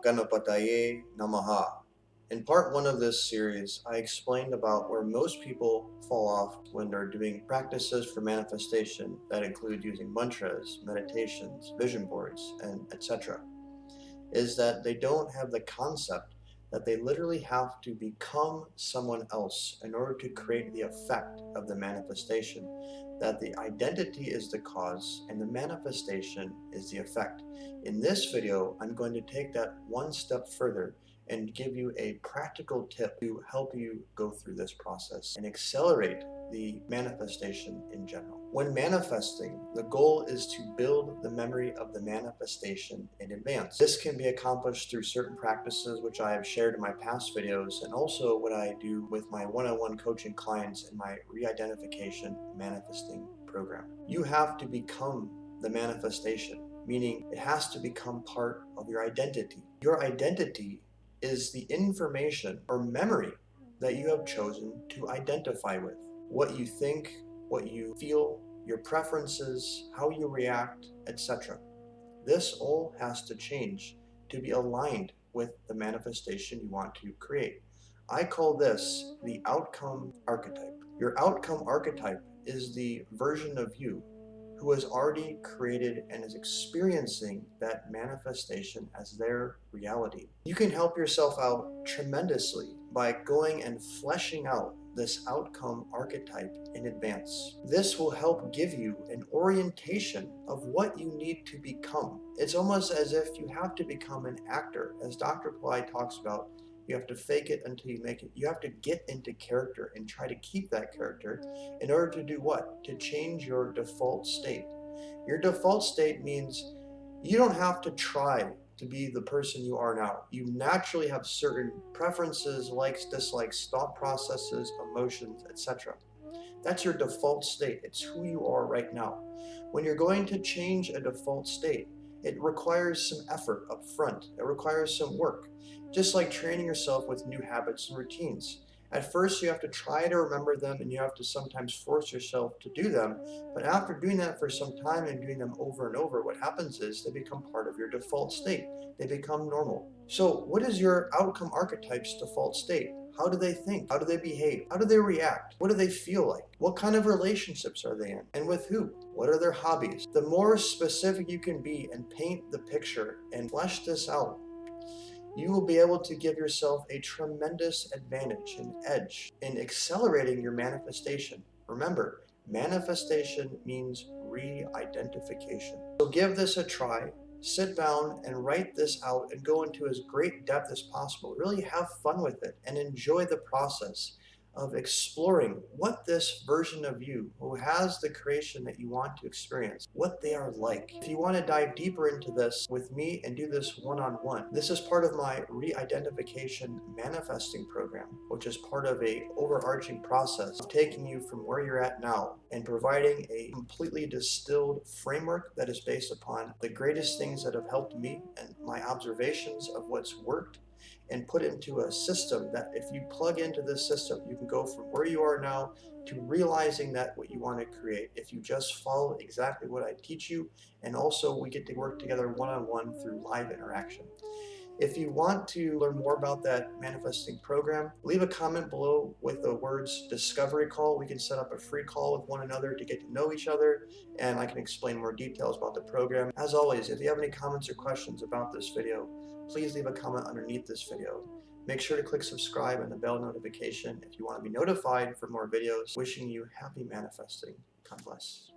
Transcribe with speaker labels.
Speaker 1: Ganapataye Namaha. In part one of this series, I explained about where most people fall off when they're doing practices for manifestation that include using mantras, meditations, vision boards, and etc. Is that they don't have the concept that they literally have to become someone else in order to create the effect of the manifestation, that the identity is the cause and the manifestation is the effect. In this video, I'm going to take that one step further and give you a practical tip to help you go through this process and accelerate the manifestation in general. When manifesting, the goal is to build the memory of the manifestation in advance. This can be accomplished through certain practices which I have shared in my past videos, and also what I do with my one-on-one coaching clients in my Reidentification manifesting program. You have to become the manifestation, meaning it has to become part of your identity. Your identity is the information or memory that you have chosen to identify with. What you think, what you feel, your preferences, how you react, etc. This all has to change to be aligned with the manifestation you want to create. I call this the outcome archetype. Your outcome archetype is the version of you who has already created and is experiencing that manifestation as their reality. You can help yourself out tremendously by going and fleshing out this outcome archetype in advance. This will help give you an orientation of what you need to become. It's almost as if you have to become an actor. As Dr. Pillai talks about, you have to fake it until you make it. You have to get into character and try to keep that character in order to do what? To change your default state. Your default state means you don't have to try to be the person you are now. You naturally have certain preferences, likes, dislikes, thought processes, emotions, etc. That's your default state. It's who you are right now. When you're going to change a default state, it requires some effort up front. It requires some work, just like training yourself with new habits and routines. At first, you have to try to remember them and you have to sometimes force yourself to do them. But after doing that for some time and doing them over and over, what happens is they become part of your default state. They become normal. So, what is your outcome archetype's default state? How do they think? How do they behave? How do they react? What do they feel like? What kind of relationships are they in? And with who? What are their hobbies? The more specific you can be and paint the picture and flesh this out, you will be able to give yourself a tremendous advantage, an edge in accelerating your manifestation. Remember, manifestation means re-identification. So give this a try. Sit down and write this out and go into as great depth as possible. Really have fun with it and enjoy the process of exploring what this version of you who has the creation that you want to experience, what they are like. If you want to dive deeper into this with me and do this one-on-one, this is part of my Reidentification manifesting program, which is part of a overarching process of taking you from where you're at now and providing a completely distilled framework that is based upon the greatest things that have helped me and my observations of what's worked, and put into a system that if you plug into this system, you can go from where you are now to realizing that what you want to create if you just follow exactly what I teach you. And also we get to work together one-on-one through live interaction. If you want to learn more about that manifesting program, leave a comment below with the words discovery call. We can set up a free call with one another to get to know each other, and I can explain more details about the program. As always, if you have any comments or questions about this video, please leave a comment underneath this video. Make sure to click subscribe and the bell notification if you want to be notified for more videos. Wishing you happy manifesting. God bless.